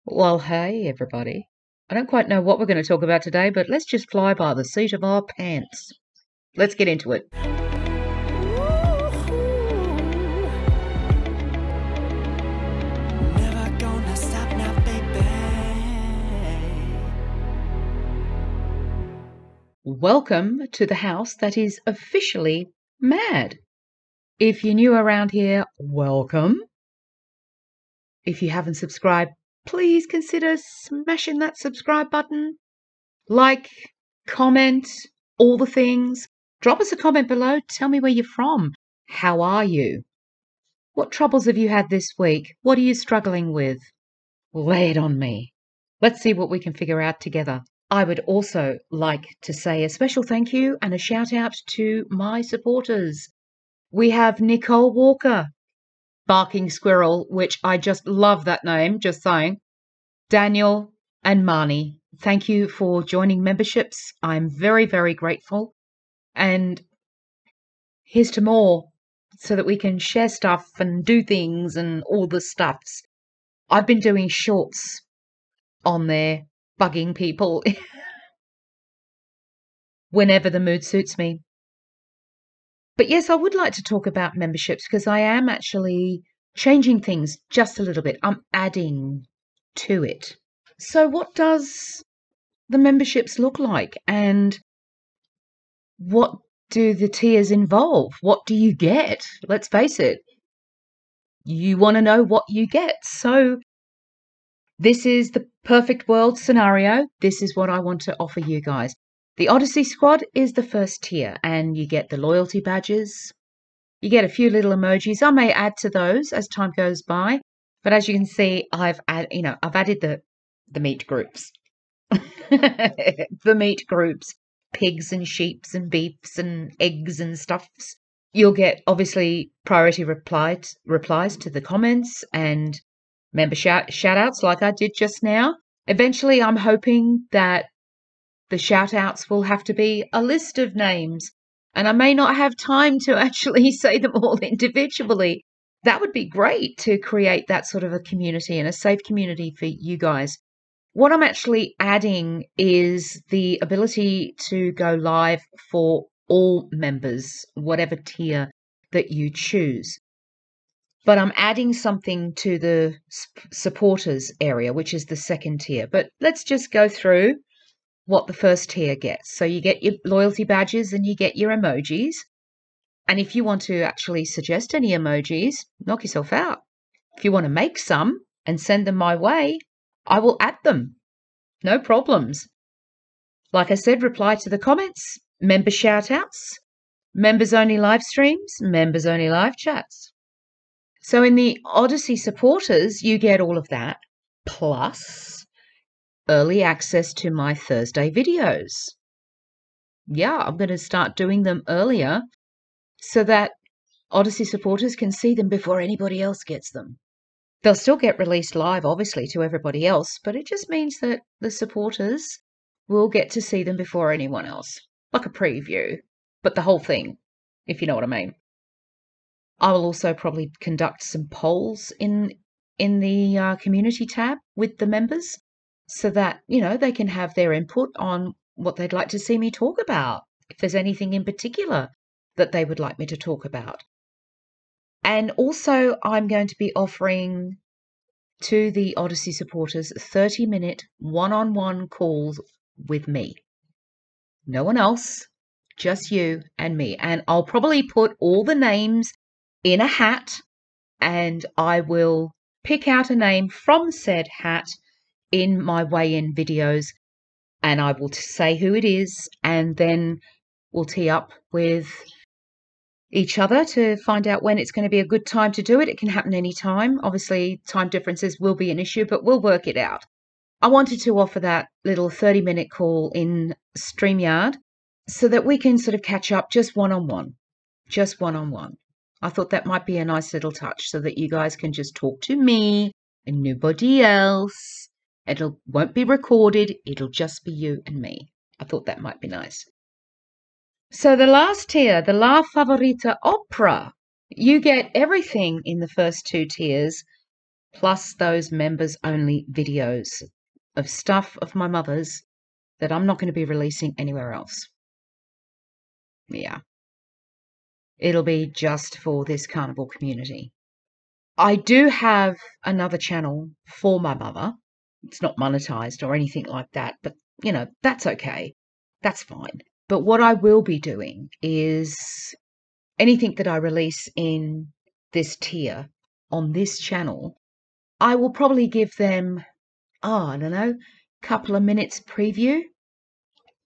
Well, hey, everybody. I don't quite know what we're going to talk about today, but let's just fly by the seat of our pants. Let's get into it. Never gonna stop now, baby. Welcome to the house that is officially mad. If you're new around here, welcome. If you haven't subscribed, please consider smashing that subscribe button. Like, comment, all the things. Drop us a comment below. Tell me where you're from. How are you? What troubles have you had this week? What are you struggling with? Lay it on me. Let's see what we can figure out together. I would also like to say a special thank you and a shout out to my supporters. We have Nicole Walker, Barking Squirrel, which I just love that name, just saying. Daniel and Marnie, thank you for joining memberships. I'm very, very grateful. And here's to more so that we can share stuff and do things and all the stuffs. I've been doing shorts on there, bugging people whenever the mood suits me. But yes, I would like to talk about memberships because I am actually changing things just a little bit. I'm adding to it. So what does the memberships look like and what do the tiers involve? What do you get? Let's face it. You want to know what you get. So this is the perfect world scenario. This is what I want to offer you guys. The Odyssey Squad is the first tier, and you get the loyalty badges. You get a few little emojis. I may add to those as time goes by, but as you can see, I've added the meat groups, the meat groups, pigs and sheeps and beefs and eggs and stuffs. You'll get obviously priority replies to the comments and member shout outs like I did just now. Eventually, I'm hoping that the shout outs will have to be a list of names, and I may not have time to actually say them all individually. That would be great to create that sort of a community and a safe community for you guys. What I'm actually adding is the ability to go live for all members, whatever tier that you choose. But I'm adding something to the supporters area, which is the second tier. But let's just go through what the first tier gets. So you get your loyalty badges and you get your emojis. And if you want to actually suggest any emojis, knock yourself out. If you want to make some and send them my way, I will add them. No problems. Like I said, reply to the comments, member shout outs, members only live streams, members only live chats. So in the Odyssey supporters, you get all of that, plus early access to my Thursday videos. Yeah, I'm going to start doing them earlier so that Odyssey supporters can see them before anybody else gets them. They'll still get released live, obviously, to everybody else, but it just means that the supporters will get to see them before anyone else, like a preview, but the whole thing, if you know what I mean. I will also probably conduct some polls in the community tab with the members so that, they can have their input on what they'd like to see me talk about, if there's anything in particular that they would like me to talk about. And also, I'm going to be offering to the Odyssey supporters 30-minute one-on-one calls with me. No one else, just you and me. And I'll probably put all the names in a hat, and I will pick out a name from said hat in my weigh-in videos, and I will say who it is, and then we'll tee up with each other to find out when it's going to be a good time to do it. It can happen any time. Obviously, time differences will be an issue, but we'll work it out. I wanted to offer that little 30-minute call in StreamYard so that we can sort of catch up just one-on-one. I thought that might be a nice little touch so that you guys can just talk to me and nobody else. It won't be recorded. It'll just be you and me. I thought that might be nice. So the last tier, the La Favorita Opera, you get everything in the first two tiers, plus those members only videos of stuff of my mother's that I'm not going to be releasing anywhere else. Yeah. It'll be just for this carnivore community. I do have another channel for my mother. It's not monetized or anything like that, but you know, that's okay. That's fine. But what I will be doing is anything that I release in this tier on this channel, I will probably give them, I don't know, a couple of minutes preview.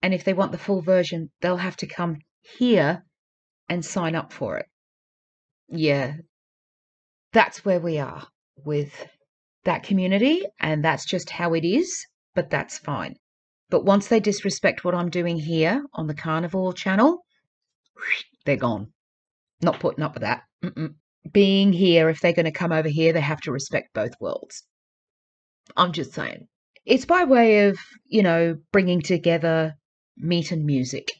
And if they want the full version, they'll have to come here and sign up for it. Yeah, that's where we are with that community, and that's just how it is, but that's fine. But once they disrespect what I'm doing here on the Carnivore channel, they're gone. Not putting up with that. Being here, if they're going to come over here, they have to respect both worlds. I'm just saying. It's by way of, you know, bringing together meat and music.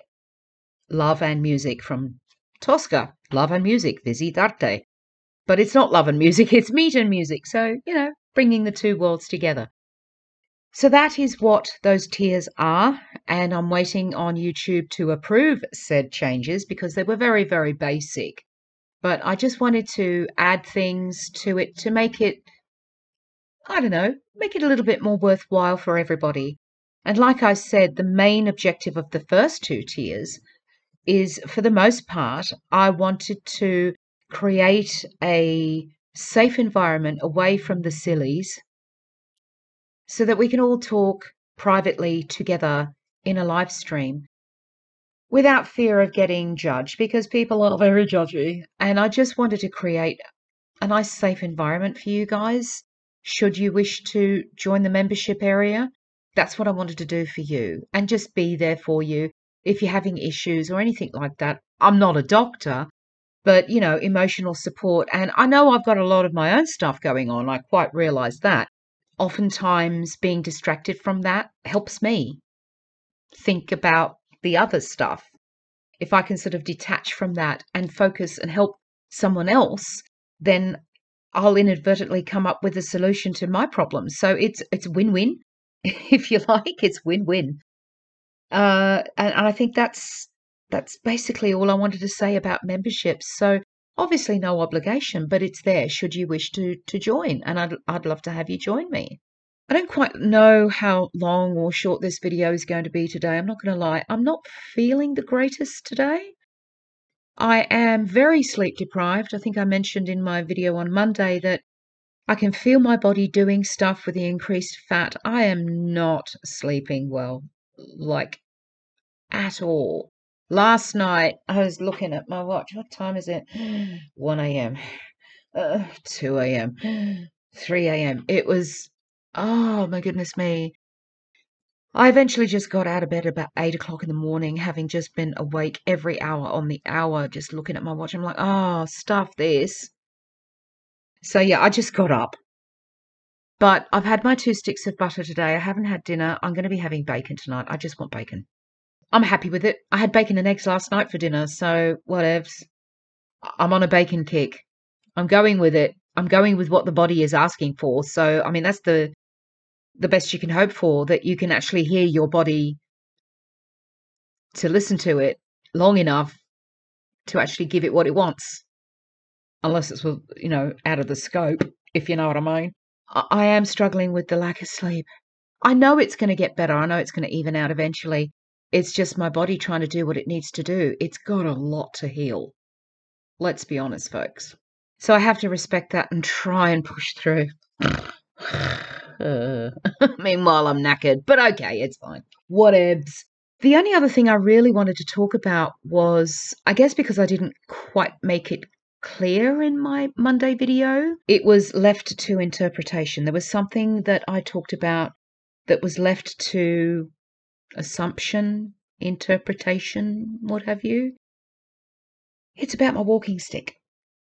Love and music from Tosca. Love and music, Visitarte. But it's not love and music, it's meat and music. So, you know, bringing the two worlds together. So that is what those tiers are. And I'm waiting on YouTube to approve said changes because they were very, very basic. But I just wanted to add things to it to make it, I don't know, make it a little bit more worthwhile for everybody. And like I said, the main objective of the first two tiers is, for the most part, I wanted to create a safe environment away from the sillies so that we can all talk privately together in a live stream without fear of getting judged, because people are very judgy. And I just wanted to create a nice safe environment for you guys should you wish to join the membership area. That's what I wanted to do for you, and just be there for you if you're having issues or anything like that. I'm not a doctor, but, you know, emotional support. And I know I've got a lot of my own stuff going on. I quite realize that. Oftentimes being distracted from that helps me think about the other stuff. If I can sort of detach from that and focus and help someone else, then I'll inadvertently come up with a solution to my problem. So it's win-win, if you like. It's win-win. And I think that's basically all I wanted to say about memberships. So obviously no obligation, but it's there should you wish to join, and I'd love to have you join me. I don't quite know how long or short this video is going to be today. I'm not going to lie. I'm not feeling the greatest today. I am very sleep deprived. I think I mentioned in my video on Monday that I can feel my body doing stuff with the increased fat. I am not sleeping well, like at all. Last night, I was looking at my watch. What time is it? 1 a.m., 2 a.m., 3 a.m. It was, oh my goodness me. I eventually just got out of bed about 8 o'clock in the morning, having just been awake every hour on the hour, just looking at my watch. I'm like, oh, stuff this. So yeah, I just got up. But I've had my 2 sticks of butter today. I haven't had dinner. I'm going to be having bacon tonight. I just want bacon. I'm happy with it. I had bacon and eggs last night for dinner, so whatevs. I'm on a bacon kick. I'm going with it. I'm going with what the body is asking for. So, I mean, that's the best you can hope for, that you can actually hear your body to listen to it long enough to actually give it what it wants. Unless it's, you know, out of the scope, if you know what I mean. I am struggling with the lack of sleep. I know it's going to get better. I know it's going to even out eventually. It's just my body trying to do what it needs to do. It's got a lot to heal. Let's be honest, folks. So I have to respect that and try and push through. Meanwhile, I'm knackered, but okay, it's fine. Whatevs. The only other thing I really wanted to talk about was, I guess because I didn't quite make it clear in my Monday video, it was left to interpretation. There was something that I talked about that was left to assumption, interpretation, what have you. It's about my walking stick.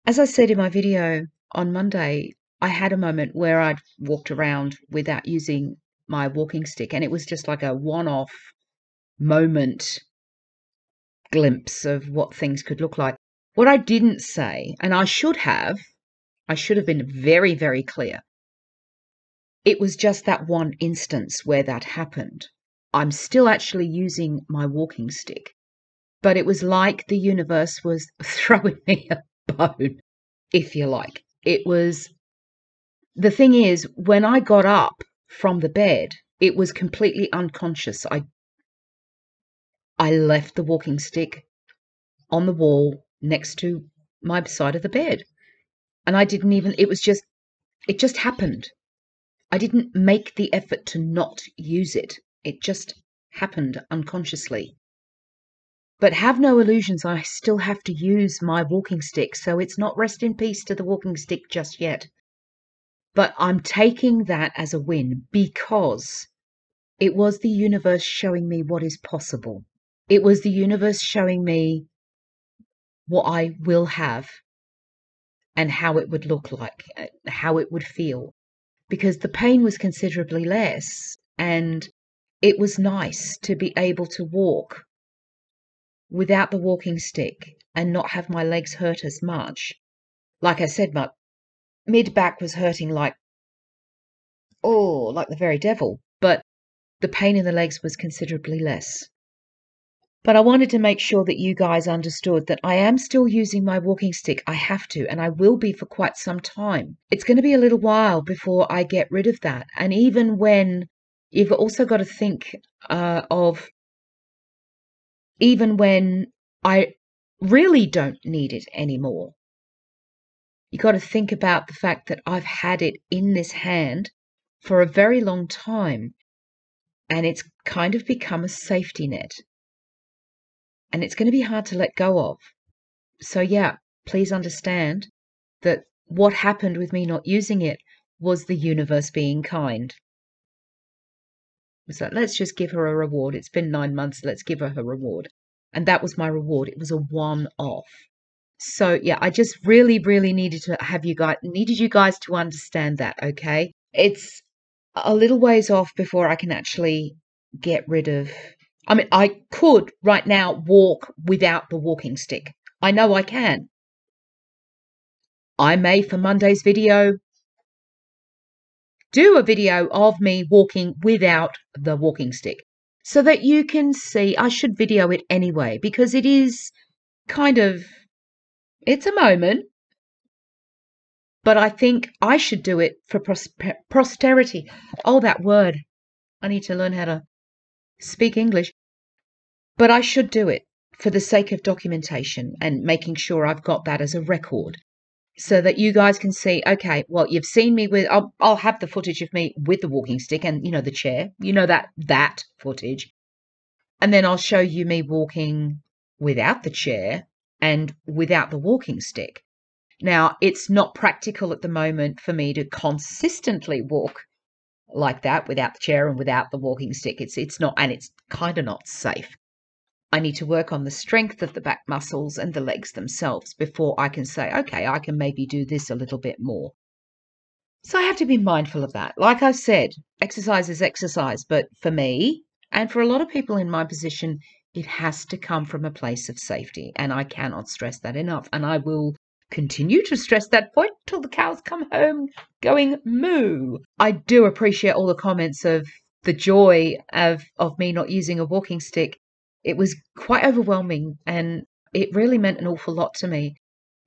As I said in my video on Monday, I had a moment where I'd walked around without using my walking stick, and it was just like a one-off moment glimpse of what things could look like. What I didn't say, and I should have been very, very clear. it was just that one instance where that happened. I'm still actually using my walking stick, but it was like the universe was throwing me a bone, if you like. It was, the thing is, when I got up from the bed, it was completely unconscious. I left the walking stick on the wall next to my side of the bed. And I didn't even, it just happened. I didn't make the effort to not use it. It just happened unconsciously. But have no illusions, I still have to use my walking stick, so it's not rest in peace to the walking stick just yet. But I'm taking that as a win because it was the universe showing me what is possible. It was the universe showing me what I will have and how it would look like, how it would feel, because the pain was considerably less and it was nice to be able to walk without the walking stick and not have my legs hurt as much. Like I said, my mid-back was hurting like the very devil, but the pain in the legs was considerably less. But I wanted to make sure that you guys understood that I am still using my walking stick. I have to, and I will be for quite some time. It's going to be a little while before I get rid of that. And even when, you've also got to think of, even when I really don't need it anymore. You got to think about the fact that I've had it in this hand for a very long time, and it's kind of become a safety net. And it's going to be hard to let go of. So yeah, please understand that what happened with me not using it was the universe being kind. So let's just give her a reward. It's been 9 months. Let's give her reward. And that was my reward. It was a one-off. So yeah, I just really, really needed you guys to understand that, okay? It's a little ways off before I can actually get rid of, I mean, I could right now walk without the walking stick. I know I can. I may, for Monday's video, do a video of me walking without the walking stick so that you can see. I should video it anyway because it is kind of, it's a moment, but I think I should do it for posterity. Oh, that word. I need to learn how to speak English. But I should do it for the sake of documentation and making sure I've got that as a record so that you guys can see, okay, well, you've seen me with, I'll have the footage of me with the walking stick and, the chair, that footage. And then I'll show you me walking without the chair and without the walking stick. Now, it's not practical at the moment for me to consistently walk like that without the chair and without the walking stick. It's not, and it's kind of not safe. I need to work on the strength of the back muscles and the legs themselves before I can say, okay, I can maybe do this a little bit more. So I have to be mindful of that. Like I said, exercise is exercise, but for me and for a lot of people in my position, it has to come from a place of safety. And I cannot stress that enough. And I will continue to stress that point till the cows come home going moo. I do appreciate all the comments of the joy of me not using a walking stick. It was quite overwhelming and it really meant an awful lot to me.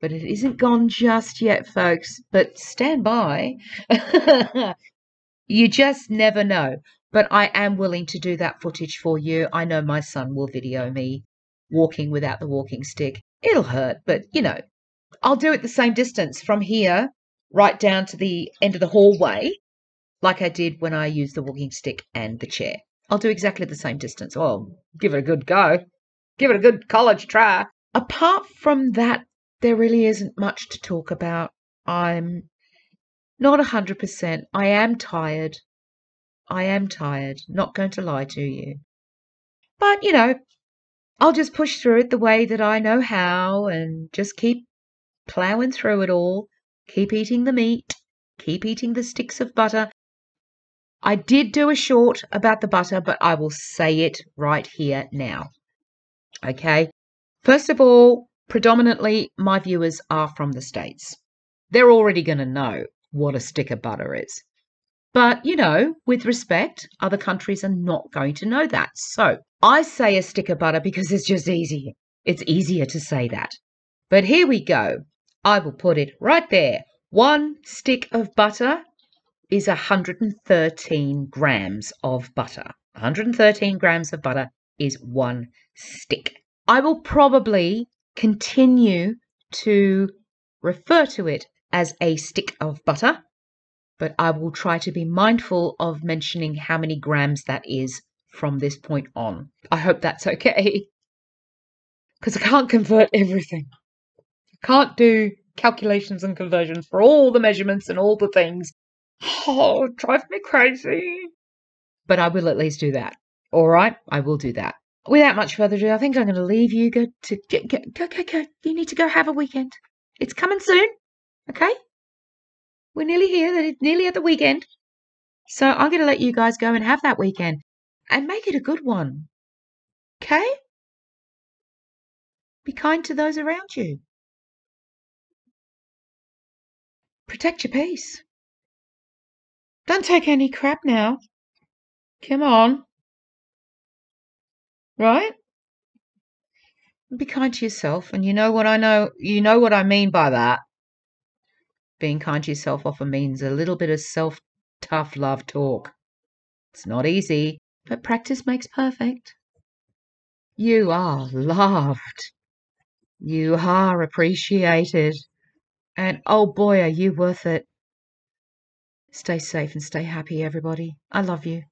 But it isn't gone just yet, folks. But stand by. You just never know. But I am willing to do that footage for you. I know my son will video me walking without the walking stick. It'll hurt, but I'll do it the same distance from here right down to the end of the hallway like I did when I used the walking stick and the chair. I'll do exactly the same distance. Oh, give it a good go. Give it a good college try. Apart from that, there really isn't much to talk about. I'm not 100%. I am tired. Not going to lie to you. But, I'll just push through it the way that I know how and just keep plowing through it all. Keep eating the meat. Keep eating the sticks of butter. I did do a short about the butter, but I will say it right here now. Okay? First of all, predominantly my viewers are from the States. They're already going to know what a stick of butter is. But, with respect, other countries are not going to know that. So I say a stick of butter because it's just easier. It's easier to say that. But here we go. I will put it right there. 1 stick of butter is 113 grams of butter. 113 grams of butter is 1 stick. I will probably continue to refer to it as a stick of butter, but I will try to be mindful of mentioning how many grams that is from this point on. I hope that's okay, because I can't convert everything. I can't do calculations and conversions for all the measurements and all the things. Oh, it drives me crazy. But I will at least do that. All right, I will do that. Without much further ado, I think I'm going to leave you. Go. You need to go have a weekend. It's coming soon, okay? We're nearly here, nearly at the weekend. So I'm going to let you guys go and have that weekend and make it a good one, okay? Be kind to those around you. Protect your peace. Don't take any crap now. Come on. Right? Be kind to yourself. And you know what I mean by that. Being kind to yourself often means a little bit of self-tough love talk. It's not easy, but practice makes perfect. You are loved. You are appreciated. And oh boy, are you worth it. Stay safe and stay happy, everybody. I love you.